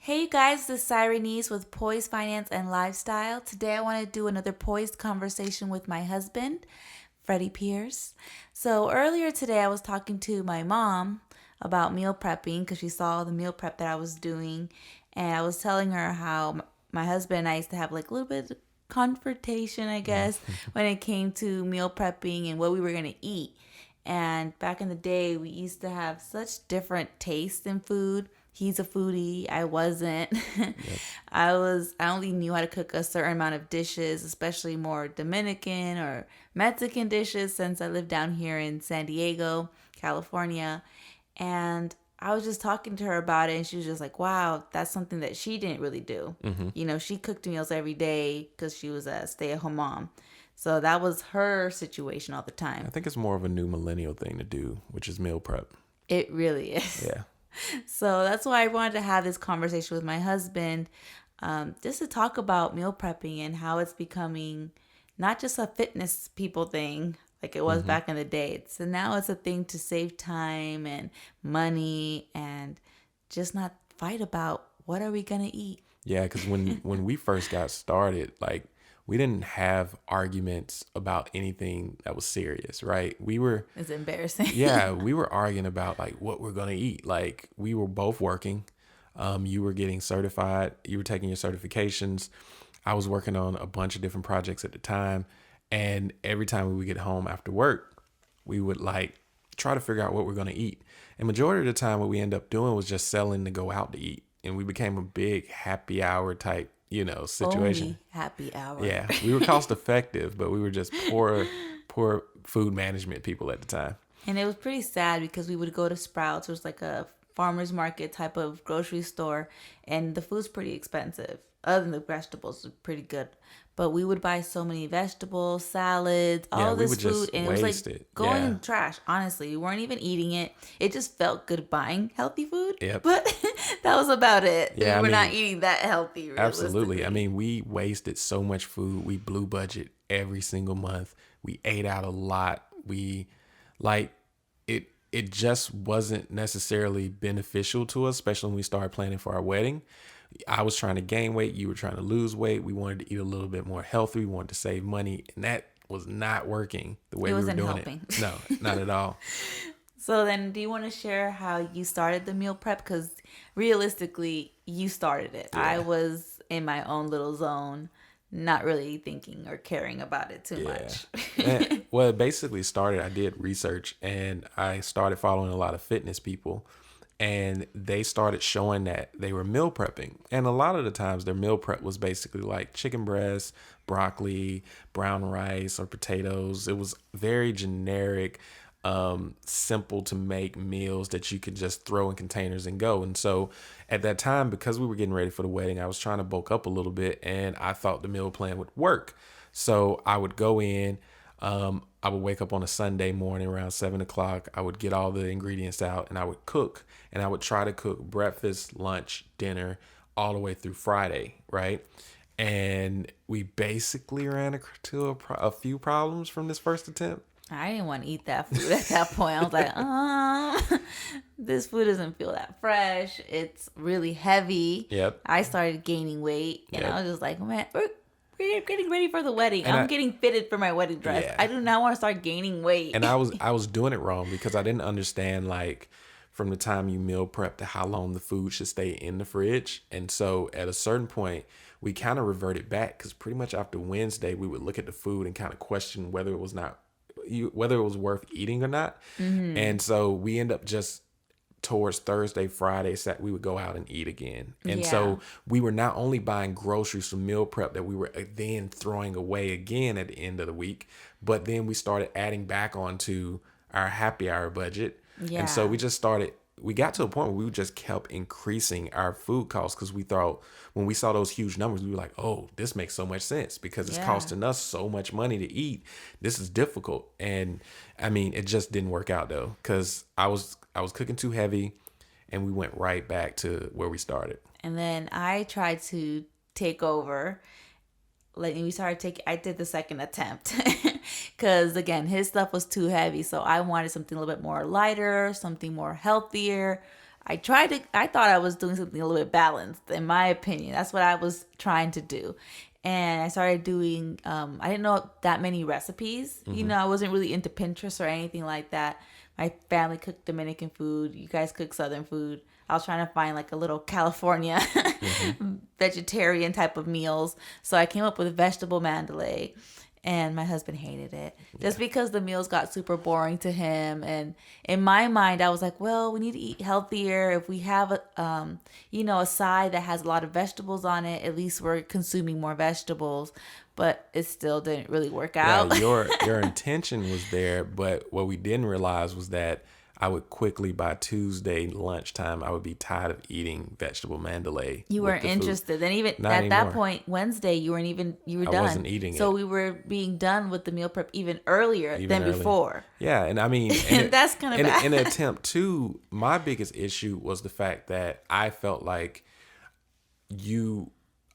Hey you guys, this is Sahirenys with Poised Finance and Lifestyle. Today I want to do another poised conversation with my husband, Freddie Pierce. So earlier today I was talking to my mom about meal prepping because she saw the meal prep that I was doing. And I was telling her how my husband and I used to have like a little bit of confrontation, I guess, when it came to meal prepping and what we were going to eat. And back in the day, we used to have such different tastes in food. He's a foodie. I wasn't. Yep. I only knew how to cook a certain amount of dishes, especially more Dominican or Mexican dishes since I lived down here in San Diego, California. And I was just talking to her about it, and she was just like, wow, that's something that she didn't really do. Mm-hmm. You know, she cooked meals every day because she was a stay-at-home mom. So that was her situation all the time. I think it's more of a new millennial thing to do, which is meal prep. It really is. Yeah. So that's why I wanted to have this conversation with my husband, just to talk about meal prepping and how it's becoming not just a fitness people thing like it was back in the day. So now it's a thing to save time and money and just not fight about what are we going to eat. Yeah, because when we first got started, like, we didn't have arguments about anything that was serious, right? It's embarrassing. Yeah, we were arguing about like what we're gonna eat. Like, we were both working. You were getting certified. You were taking your certifications. I was working on a bunch of different projects at the time. And every time we would get home after work, we would like try to figure out what we're gonna eat. And majority of the time, what we ended up doing was just selling to go out to eat. And we became a big happy hour type situation. Only happy hour. Yeah, we were cost effective, but we were just poor food management people at the time. And it was pretty sad because we would go to Sprouts, it was like a farmer's market type of grocery store, and the food's pretty expensive. Other than the vegetables, it's pretty good. But we would buy so many vegetables, salads, all this food, and it was like going in trash. Honestly, we weren't even eating it. It just felt good buying healthy food. Yep. But that was about it. Yeah, we were not eating that healthy. Absolutely. I mean, we wasted so much food. We blew budget every single month. We ate out a lot. It just wasn't necessarily beneficial to us, especially when we started planning for our wedding. I was trying to gain weight. You were trying to lose weight. We wanted to eat a little bit more healthy. We wanted to save money. And that was not working the way we were doing it. No, not at all. So then, do you want to share how you started the meal prep? Because realistically, you started it. Yeah. I was in my own little zone, not really thinking or caring about it too much. Well, it basically started, I did research and I started following a lot of fitness people. And they started showing that they were meal prepping. And a lot of the times their meal prep was basically like chicken breast, broccoli, brown rice, or potatoes. It was very generic, simple to make meals that you could just throw in containers and go. And so at that time, because we were getting ready for the wedding, I was trying to bulk up a little bit and I thought the meal plan would work. So I would go in, I would wake up on a Sunday morning around 7:00. I would get all the ingredients out and I would cook, and I would try to cook breakfast, lunch, dinner, all the way through Friday, right? And we basically ran into a few problems from this first attempt. I didn't want to eat that food at that point. I was like, this food doesn't feel that fresh. It's really heavy. Yep. I started gaining weight, and I was just like, man, we're getting ready for the wedding. I'm getting fitted for my wedding dress. Yeah. I do not want to start gaining weight. And I was doing it wrong because I didn't understand, like, from the time you meal prep to how long the food should stay in the fridge. And so at a certain point, we kind of reverted back because pretty much after Wednesday, we would look at the food and kind of question whether it was worth eating or not. Mm-hmm. And so we end up just towards Thursday, Friday, we would go out and eat again. And so we were not only buying groceries for meal prep that we were then throwing away again at the end of the week, but then we started adding back onto our happy hour budget. Yeah. And so we got to a point where we just kept increasing our food costs because we thought when we saw those huge numbers, we were like, oh, this makes so much sense because it's costing us so much money to eat. This is difficult. And I mean, it just didn't work out though, because I was cooking too heavy and we went right back to where we started. And then I tried to take over. I did the second attempt because again, his stuff was too heavy. So I wanted something a little bit more lighter, something more healthier. I thought I was doing something a little bit balanced, in my opinion. That's what I was trying to do. And I started doing, I didn't know that many recipes. You know, I wasn't really into Pinterest or anything like that. My family cooked Dominican food. You guys cook Southern food. I was trying to find like a little California vegetarian type of meals. So I came up with vegetable mandalay. And my husband hated it just because the meals got super boring to him. And in my mind, I was like, well, we need to eat healthier. If we have a side that has a lot of vegetables on it, at least we're consuming more vegetables. But it still didn't really work out. Yeah, your intention was there, but what we didn't realize was that I would quickly, by Tuesday lunchtime, I would be tired of eating vegetable mandalay. You weren't interested. And even Not at anymore. that point, Wednesday, you were done. I wasn't eating so it. we were being done with the meal prep even earlier than before. Yeah, and I mean... And that's kind of bad. In an attempt to, my biggest issue was the fact that I felt like you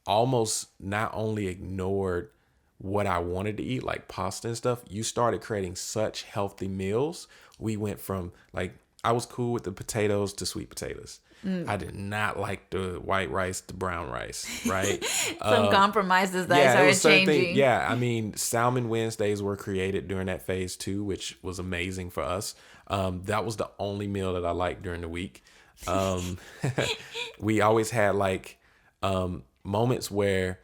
almost not only ignored what I wanted to eat, like pasta and stuff, you started creating such healthy meals. We went from, like, I was cool with the potatoes to sweet potatoes. I did not like the white rice to brown rice, right? Some compromises that I started changing. I mean, Salmon Wednesdays were created during that phase too, which was amazing for us. That was the only meal that I liked during the week. We always had like moments where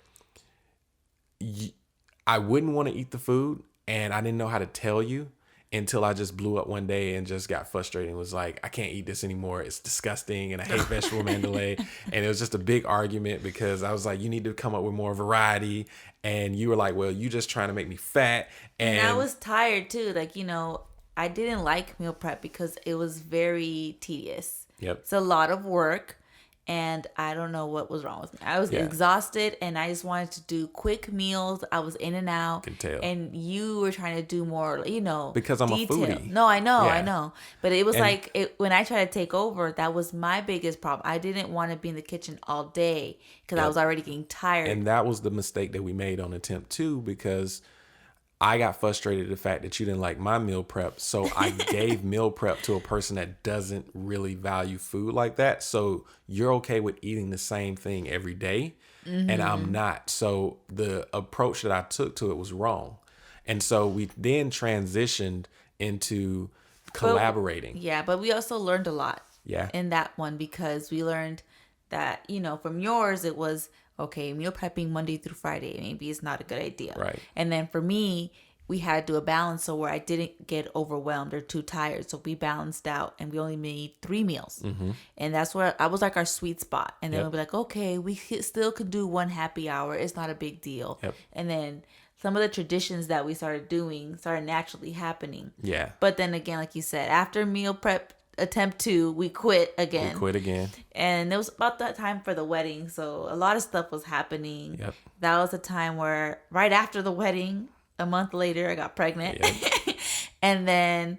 I wouldn't want to eat the food and I didn't know how to tell you until I just blew up one day and just got frustrated and was like, I can't eat this anymore. It's disgusting and I hate vegetable mandalay. And it was just a big argument because I was like, you need to come up with more variety. And you were like, well, you just trying to make me fat. And I was tired too. Like, I didn't like meal prep because it was very tedious. Yep. It's a lot of work. And I don't know what was wrong with me. I was exhausted and I just wanted to do quick meals. I was in and out. Can tell. And you were trying to do more, because I'm detail. a foodie. No, I know. But it was when I tried to take over, that was my biggest problem. I didn't want to be in the kitchen all day because I was already getting tired. And that was the mistake that we made on attempt 2 because I got frustrated at the fact that you didn't like my meal prep. So I gave meal prep to a person that doesn't really value food like that. So you're okay with eating the same thing every day, and I'm not. So the approach that I took to it was wrong. And so we then transitioned into collaborating. But we also learned a lot Yeah. in that one because we learned that, from yours, it was, okay, meal prepping Monday through Friday, maybe it's not a good idea. Right. And then for me, we had to do a balance so where I didn't get overwhelmed or too tired. So we balanced out and we only made 3 meals. And that's where I was like our sweet spot. And then we'll be like, okay, we still could do 1 happy hour. It's not a big deal. Yep. And then some of the traditions that we started doing started naturally happening. Yeah. But then again, like you said, after meal prep attempt 2, we quit again. And it was about that time for the wedding, so a lot of stuff was happening. Yep. That was a time where right after the wedding, a month later, I got pregnant. Yep. And then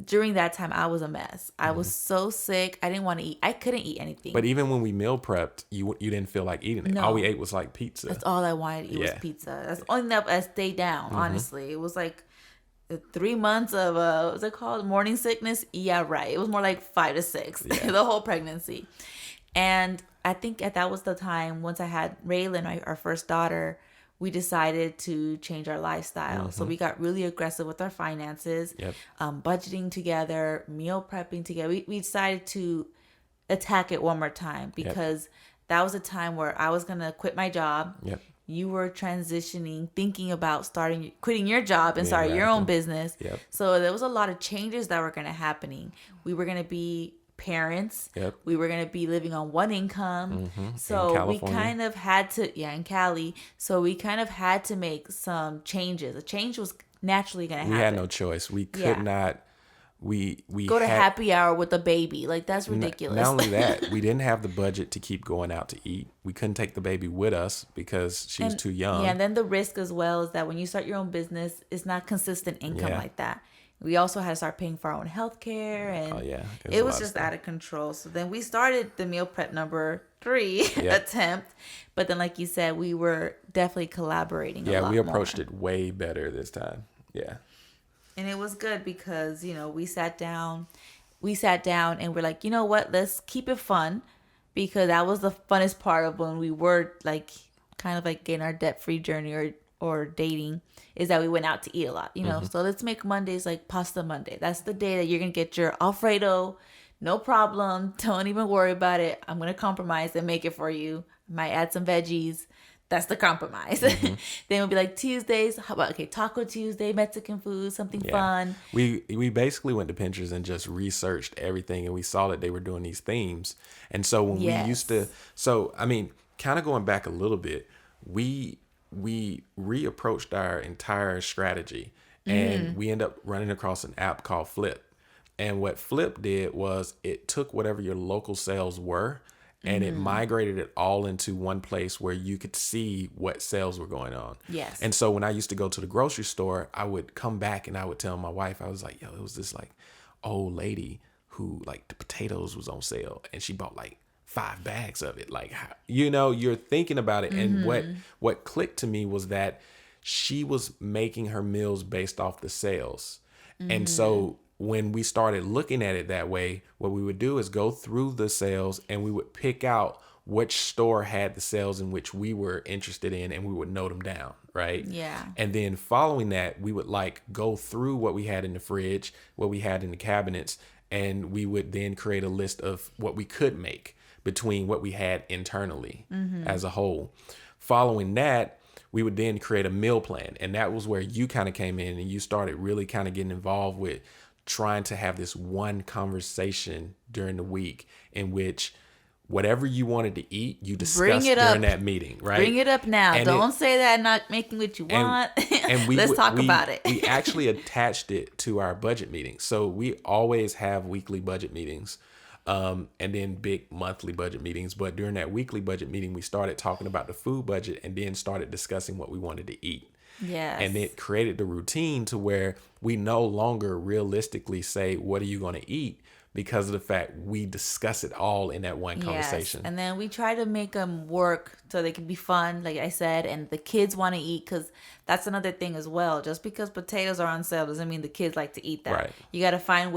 during that time, I was a mess. I was so sick. I didn't want to eat. I couldn't eat anything. But even when we meal prepped, you didn't feel like eating it. No. All we ate was like pizza. That's all I wanted to eat was pizza. That's the only thing that I stayed down, honestly. It was like 3 months of what's it called, morning sickness. Yeah, right. It was more like 5 to 6 the whole pregnancy. And I think that was the time once I had Raylan, our first daughter, we decided to change our lifestyle. So we got really aggressive with our finances, budgeting together, meal prepping together. We decided to attack it one more time because that was a time where I was gonna quit my job. You were transitioning, thinking about quitting your job and starting your own business. So there was a lot of changes that were going to happening. We were going to be parents. We were going to be living on 1 income. So we kind of had to, in Cali. So we kind of had to make some changes. A change was naturally going to happen. We had no choice. We could not. We go to happy hour with a baby. Like, that's ridiculous. Not only that, we didn't have the budget to keep going out to eat. We couldn't take the baby with us because she was too young. Yeah, and then the risk as well is that when you start your own business, it's not consistent income like that. We also had to start paying for our own health care, and it was just out of control. So then we started the meal prep number 3 attempt. But then, like you said, we were definitely collaborating a lot more. Yeah, we approached it way better this time. Yeah. And it was good because, we sat down we sat down and we're like, you know what, let's keep it fun, because that was the funnest part of when we were like kind of like getting our debt-free journey or dating, is that we went out to eat a lot, you know. So let's make Mondays like pasta Monday. That's the day that you're gonna get your Alfredo, no problem, don't even worry about it. I'm gonna compromise and make it for you. Might add some veggies. That's the compromise. Then we'll be like Tuesdays. How about Taco Tuesday, Mexican food, something fun. We basically went to Pinterest and just researched everything, and we saw that they were doing these themes. And so when we used to, kind of going back a little bit, we reapproached our entire strategy, and we end up running across an app called Flip. And what Flip did was it took whatever your local sales were, and it migrated it all into one place where you could see what sales were going on. Yes. And so when I used to go to the grocery store, I would come back and I would tell my wife, I was like, yo, it was this like old lady who like the potatoes was on sale, and she bought like 5 bags of it. Like, you know, you're thinking about it. And what clicked to me was that she was making her meals based off the sales. And so when we started looking at it that way, what we would do is go through the sales and we would pick out which store had the sales in which we were interested in, and we would note them down, right? Yeah. And then following that, we would like go through what we had in the fridge, what we had in the cabinets, and we would then create a list of what we could make between what we had internally as a whole. Following that, we would then create a meal plan. And that was where you kind of came in and you started really kind of getting involved with trying to have this one conversation during the week in which whatever you wanted to eat, you discussed during that meeting, right? Bring it up now. And don't say that I'm not making what you want. And Let's talk about it. We actually attached it to our budget meetings. So we always have weekly budget meetings, and then big monthly budget meetings. But during that weekly budget meeting, we started talking about the food budget and then started discussing what we wanted to eat. Yes. And it created the routine to where we no longer realistically say, what are you going to eat? Because of the fact we discuss it all in that one conversation. And then we try to make them work so they can be fun, like I said, and the kids want to eat, because that's another thing as well. Just because potatoes are on sale doesn't mean the kids like to eat that. Right. You got to find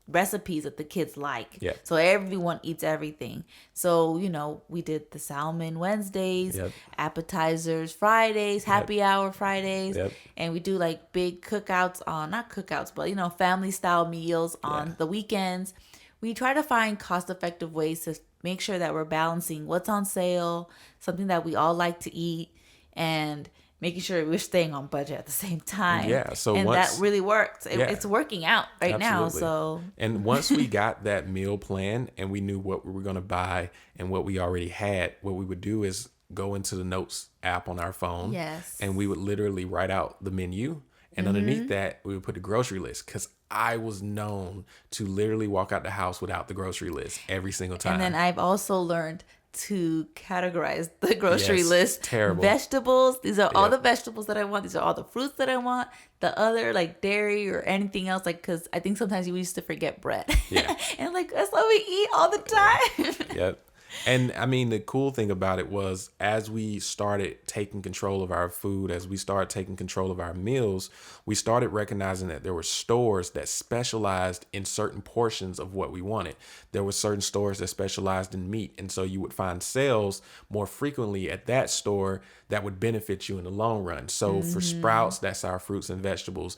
recipes that the kids like. Yeah. So everyone eats everything. So, you know, we did the salmon Wednesdays, appetizers Fridays, happy hour Fridays, and we do like big cookouts on, not cookouts, but, you know, family style meals on the weekends. We try to find cost-effective ways to make sure that we're balancing what's on sale, something that we all like to eat, and making sure we're staying on budget at the same time. Yeah. So and that really works. It's working out right now. So and once we got that meal plan and we knew what we were going to buy and what we already had, what we would do is go into the notes app on our phone. Yes. And we would literally write out the menu. And underneath that, we would put the grocery list, because I was known to literally walk out the house without the grocery list every single time. And then I've also learned to categorize the grocery list. Terrible. Vegetables. These are all the vegetables that I want. These are all the fruits that I want. The other, like dairy or anything else, like, because I think sometimes we used to forget bread. Yeah. And like, that's what we eat all the time. Yep. And I mean, the cool thing about it was, as we started taking control of our food, as we started taking control of our meals, we started recognizing that there were stores that specialized in certain portions of what we wanted. There were certain stores that specialized in meat. And so you would find sales more frequently at that store that would benefit you in the long run. So for Sprouts, that's our fruits and vegetables.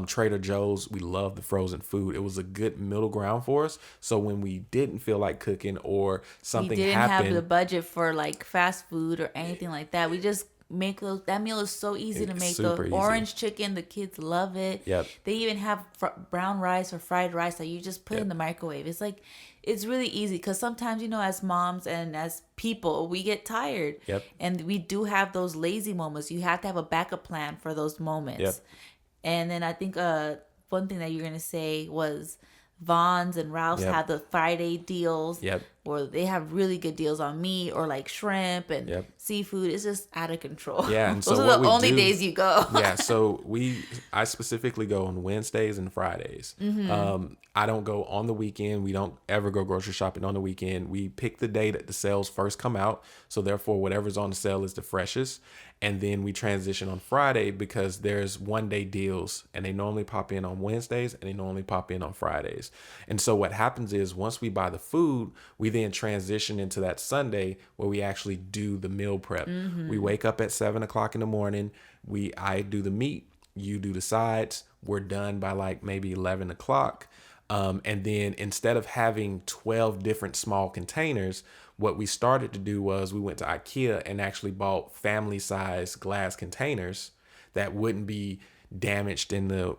Trader Joe's, we love the frozen food. It was a good middle ground for us. So when we didn't feel like cooking or something didn't happened, have the budget for like fast food or anything like that, we just make those. That meal is so easy to make. The orange chicken, the kids love it. Yep. They even have brown rice or fried rice that you just put in the microwave. It's like, it's really easy, because sometimes, you know, as moms and as people, we get tired. Yep. And we do have those lazy moments. You have to have a backup plan for those moments. Yep. And then I think one thing that you're gonna say was Vaughn's and Ralph's Yep. had the Friday deals. Yep. or they have really good deals on meat or like shrimp and Yep. seafood. It's just out of control. Yeah, and so Those are what the we only do- days you go. Yeah, so I specifically go on Wednesdays and Fridays. I don't go on the weekend. We don't ever go grocery shopping on the weekend. We pick the day that the sales first come out. So therefore, whatever's on the sale is the freshest. And then we transition on Friday because there's 1-day deals, and they normally pop in on Wednesdays and they normally pop in on Fridays. And so what happens is once we buy the food, we then transition into that Sunday where we actually do the meal prep. We wake up at 7 o'clock in the morning. I do the meat, you do the sides. We're done by like maybe 11 o'clock. And then instead of having 12 different small containers, what we started to do was we went to IKEA and actually bought family size glass containers that wouldn't be damaged in the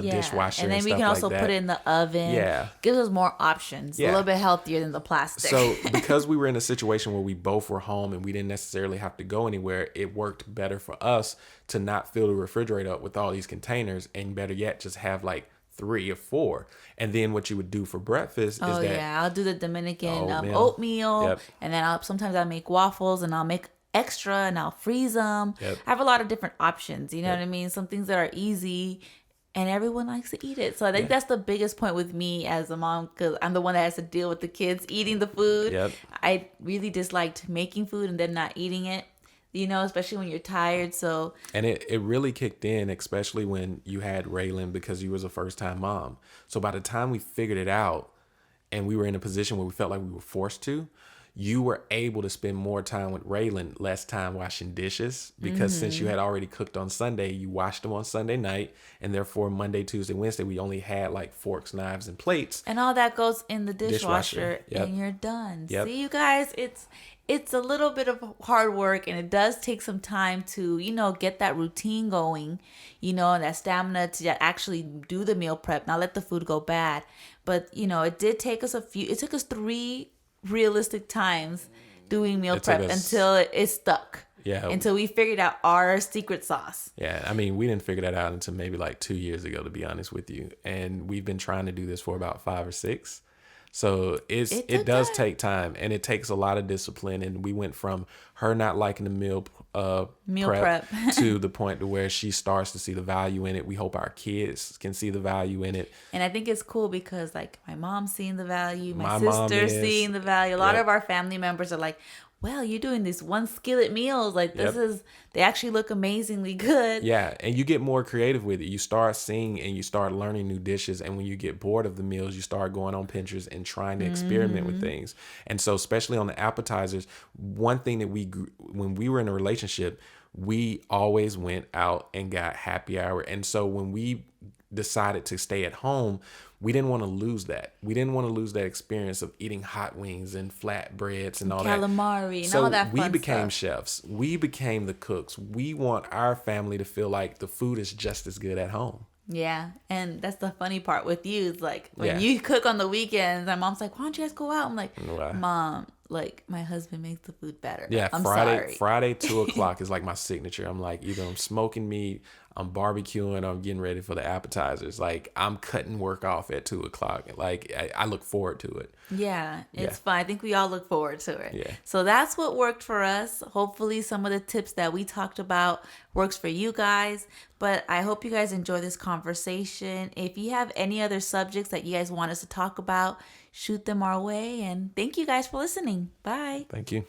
dishwasher and then and we stuff can also like that. put it in the oven. Yeah. Gives us more options. A Yeah. little bit healthier than the plastic. So because we were in a situation where we both were home and we didn't necessarily have to go anywhere, it worked better for us to not fill the refrigerator up with all these containers, and better yet, just have like 3 or 4. And then what you would do for breakfast is that I'll do the Dominican Oatmeal. oatmeal, Yep. and then sometimes I'll make waffles, and I'll make extra, and I'll freeze them. Yep. I have a lot of different options. You know what I mean? Some things that are easy, and everyone likes to eat it. So I think that's the biggest point with me as a mom, because I'm the one that has to deal with the kids eating the food. Yep. I really disliked making food and then not eating it. You know, especially when you're tired. So And it really kicked in, especially when you had Raylan, because you was a first time mom. So by the time we figured it out and we were in a position where we felt like we were forced to, you were able to spend more time with Raylan, less time washing dishes, because since you had already cooked on Sunday, you washed them on Sunday night. And therefore Monday, Tuesday, Wednesday, we only had like forks, knives, and plates. and all that goes in the Dishwasher. dishwasher, Yep. and you're done. Yep. See, you guys, it's a little bit of hard work, and it does take some time to, get that routine going, and that stamina to actually do the meal prep, not let the food go bad. But, it did take us it took us 3 realistic times doing meal prep until it stuck. Yeah. Until we figured out our secret sauce. Yeah, I mean, we didn't figure that out until maybe like 2 years ago, to be honest with you. And we've been trying to do this for about 5 or 6. So it does take time, and it takes a lot of discipline. And we went from her not liking the meal prep to the point to where she starts to see the value in it. We hope our kids can see the value in it. And I think it's cool because like my mom's seeing the value, my mom sister's is. seeing the value. A lot Yep. of our family members are like, well, you're doing these one skillet meals. Like they actually look amazingly good. Yeah, and you get more creative with it. You start seeing and you start learning new dishes. And when you get bored of the meals, you start going on Pinterest and trying to experiment with things. And so especially on the appetizers, one thing that when we were in a relationship, we always went out and got happy hour. And so when we decided to stay at home, we didn't want to lose that. We didn't want to lose that experience of eating hot wings and flatbreads and all calamari and so all that fun we became stuff. chefs. We became the cooks. We want our family to feel like the food is just as good at home. Yeah, and that's the funny part with you. It's like when Yeah. you cook on the weekends, my mom's like, why don't you guys go out? I'm like, Why? Mom, like my husband makes the food better. Yeah, I'm sorry. Friday 2 o'clock is like my signature. I'm like, either I'm smoking meat, I'm barbecuing, or I'm getting ready for the appetizers. Like I'm cutting work off at 2 o'clock. Like I look forward to it. Yeah, it's Yeah. fun. I think we all look forward to it. Yeah. So that's what worked for us. Hopefully some of the tips that we talked about works for you guys. But I hope you guys enjoy this conversation. If you have any other subjects that you guys want us to talk about, shoot them our way. And thank you guys for listening. Bye. Thank you.